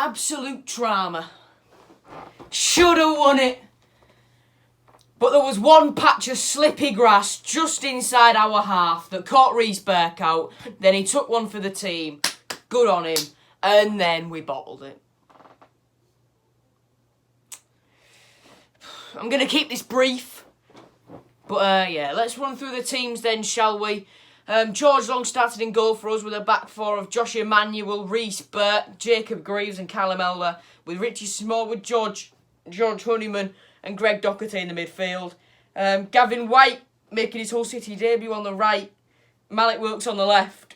Absolute drama. Should have won it. But there was one patch of slippy grass just inside our half that caught Reece Burke out. Then he took one for the team. Good on him. And then we bottled it. I'm going to keep this brief. But yeah, let's run through the teams then, shall we? George Long started in goal for us with a back four of Josh Emmanuel, Reece Burke, Jacob Greaves and Callum Elder, with Richie Smallwood, George Honeyman and Greg Docherty in the midfield. Gavin White making his Hull City debut on the right, Malik Wilkes on the left,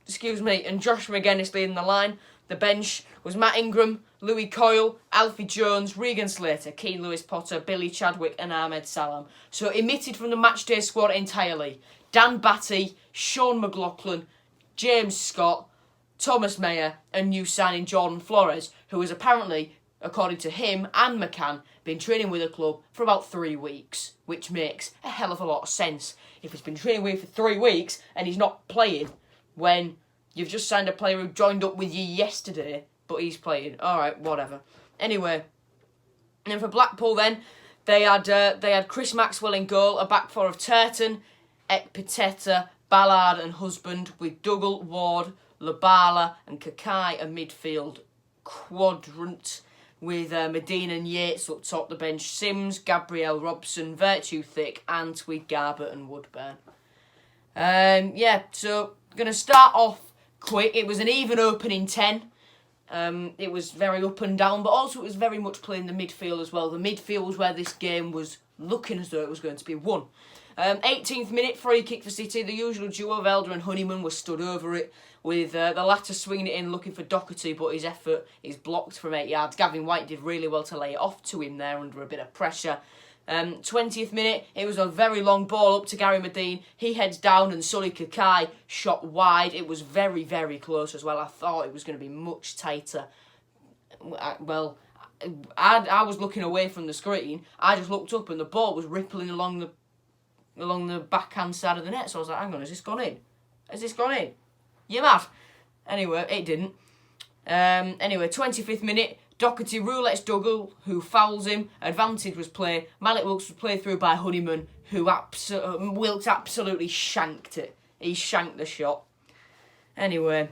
and Josh McGuinness leading the line. The bench was Matt Ingram, Louis Coyle, Alfie Jones, Regan Slater, Keane Lewis Potter, Billy Chadwick and Ahmed Salam. So omitted from the matchday squad entirely. Dan Batty, Sean McLaughlin, James Scott, Thomas Mayer and new signing Jordan Flores, who has apparently, according to him and McCann, been training with the club for about 3 weeks, which makes a hell of a lot of sense. If he's been training with you for 3 weeks and he's not playing when you've just signed a player who joined up with you yesterday, but he's playing. Alright, whatever. Anyway, and for Blackpool then, they had Chris Maxwell in goal, a back four of Turton, Ekpiteta, Ballard and Husband, with Dougal, Ward, Labala and Kakai a midfield quadrant, with Medina and Yates up top the bench, Sims, Gabriel Robson, Virtue Thick, Antwi, Garbutt and Woodburn. Yeah, so going to start off quick. It was an even opening 10. It was very up and down, but also it was very much playing the midfield as well. The midfield was where this game was looking as though it was going to be won. 18th minute, free kick for City. The usual duo of Elder and Honeyman was stood over it, with the latter swinging it in looking for Docherty, but his effort is blocked from 8 yards. Gavin White did really well to lay it off to him there under a bit of pressure. 20th minute, it was a very long ball up to Gary Medine. He heads down and Sully Kakai shot wide. It was very, very close as well. I thought it was going to be much tighter. Well, I was looking away from the screen. I just looked up and the ball was rippling along the backhand side of the net. So I was like, hang on, has this gone in? Has this gone in? You mad? Anyway, it didn't. Anyway, 25th minute, Docherty roulettes Dougal, who fouls him. Advantage was play. Malik Wilkes was played through by Honeyman, who Wilkes absolutely shanked it. He shanked the shot. Anyway,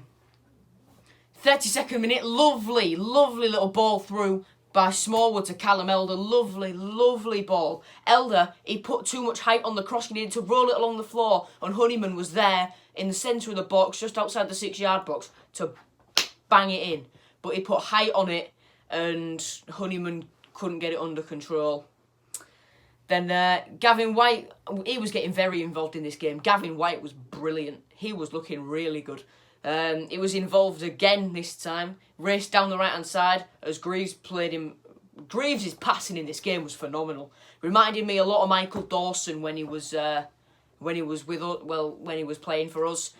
32nd minute, lovely little ball through by Smallwood to Callum Elder. Lovely ball. Elder, he put too much height on the cross. He needed to roll it along the floor, and Honeyman was there in the centre of the box, just outside the 6-yard box, to bang it in. But he put height on it, and Honeyman couldn't get it under control. Then Gavin White, he was getting very involved in this game. Gavin White was brilliant. He was looking really good. He was involved again this time. Raced down the right-hand side as Greaves played him. Greaves' passing in this game was phenomenal. Reminded me a lot of Michael Dawson when he was playing for us.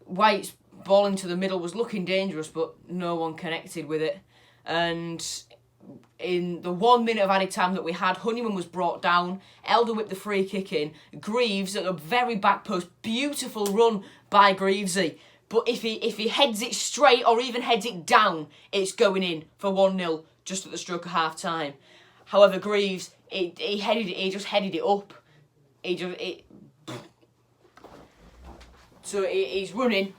White's ball into the middle was looking dangerous, but no one connected with it. And in the 1 minute of added time that we had, Honeyman was brought down. Elder whipped the free kick in. Greaves at the very back post. Beautiful run by Greavesy. But if he heads it straight or even heads it down, it's going in for 1-0 just at the stroke of half time. However, Greaves, he just headed it up. So he's running.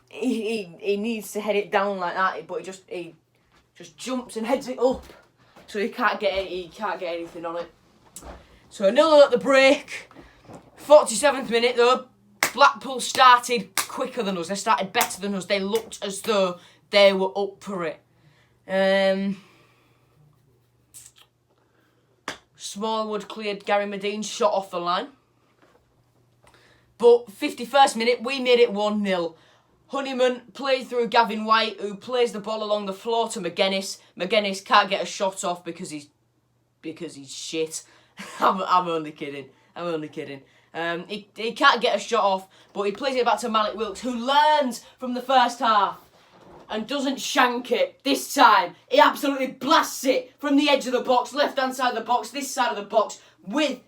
He needs to head it down like that, but he just jumps and heads it up. So he can't get anything on it. So 0 at the break. 47th minute though, Blackpool started quicker than us. They started better than us. They looked as though they were up for it. Smallwood cleared Gary Medine's shot off the line. But 51st minute, we made it 1-0. Honeyman played through Gavin White, who plays the ball along the floor to McGuinness. McGuinness can't get a shot off because he's shit. I'm only kidding. He can't get a shot off, but he plays it back to Malik Wilkes, who learns from the first half and doesn't shank it this time. He absolutely blasts it from the edge of the box, left-hand side of the box, this side of the box, with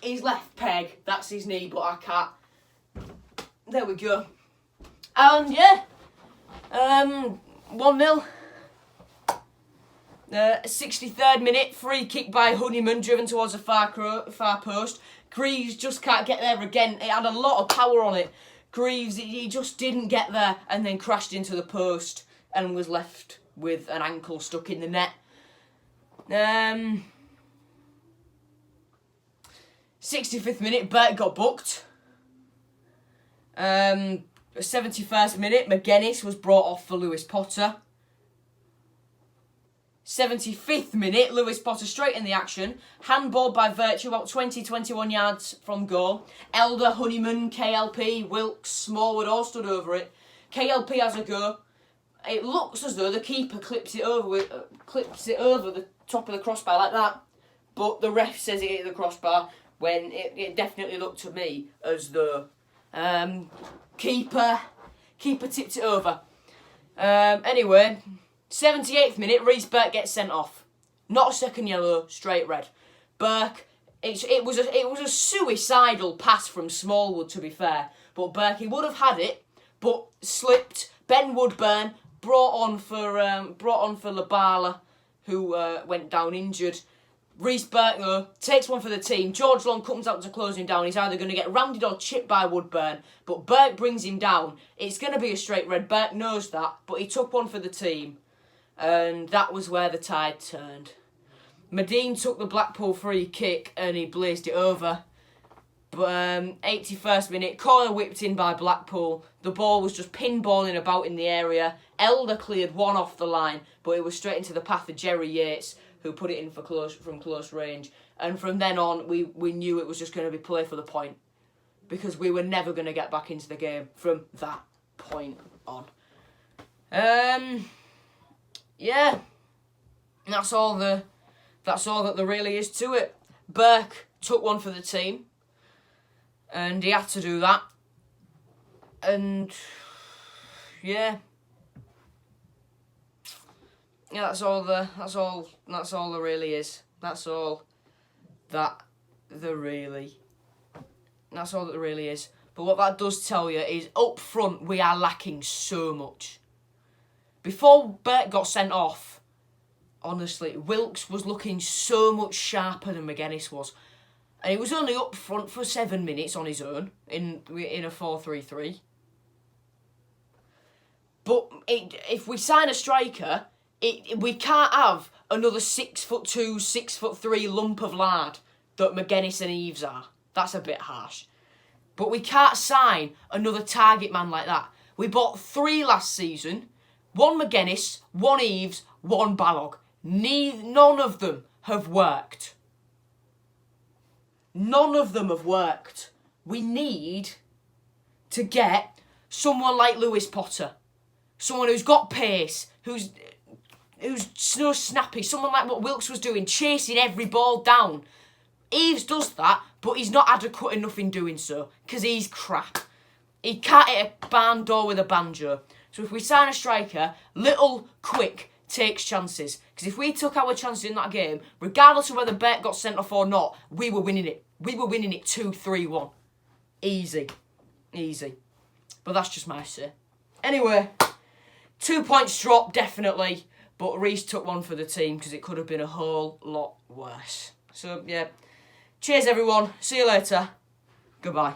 his left peg. That's his knee, but I can't. There we go. And yeah, 1-0. 63rd minute, free kick by Honeyman, driven towards the far post. Greaves just can't get there again. It had a lot of power on it. Greaves, he just didn't get there and then crashed into the post and was left with an ankle stuck in the net. 65th minute, Bert got booked. 71st minute, McGuinness was brought off for Lewis Potter. 75th minute, Lewis Potter straight in the action. Handball by Virtue about 20-21 yards from goal. Elder, Honeyman, KLP, Wilkes, Smallwood all stood over it. KLP has a go. It looks as though the keeper clips it over the top of the crossbar like that. But the ref says it hit the crossbar when it definitely looked to me as though keeper tipped it over. Anyway, 78th minute, Reece Burke gets sent off. Not a second yellow, straight red. Burke, it was a suicidal pass from Smallwood, to be fair. But Burke, he would have had it, but slipped. Ben Woodburn brought on for Labala, who went down injured. Reece Burke, though, takes one for the team. George Long comes out to close him down. He's either going to get rounded or chipped by Woodburn, but Burke brings him down. It's going to be a straight red. Burke knows that, but he took one for the team. And that was where the tide turned. Medine took the Blackpool free kick and he blazed it over. But 81st minute, corner whipped in by Blackpool. The ball was just pinballing about in the area. Elder cleared one off the line, but it was straight into the path of Jerry Yates, who put it in from close range. And from then on, we knew it was just going to be play for the point, because we were never going to get back into the game from that point on. Yeah, that's all that there really is to it. Burke took one for the team, and he had to do that. And yeah, that's all there really is. That's all that there really is. But what that does tell you is, up front, we are lacking so much. Before Bert got sent off, honestly, Wilkes was looking so much sharper than McGuinness was. And he was only up front for 7 minutes on his own in a 4-3-3. But if we sign a striker, we can't have another 6'2", 6'3" lump of lard that McGuinness and Eves are. That's a bit harsh. But we can't sign another target man like that. We bought 3 last season. 1 McGuinness, 1 Eves, 1 Balog. None of them have worked. None of them have worked. We need to get someone like Lewis Potter. Someone who's got pace, who's so snappy. Someone like what Wilkes was doing, chasing every ball down. Eves does that, but he's not adequate enough in doing so, because he's crap. He can't hit a barn door with a banjo. So if we sign a striker, little, quick, takes chances. Because if we took our chances in that game, regardless of whether Bert got sent off or not, we were winning it. We were winning it 2-3-1. Easy. But that's just my say. Anyway, 2 points drop, definitely. But Reece took one for the team, because it could have been a whole lot worse. So, yeah. Cheers, everyone. See you later. Goodbye.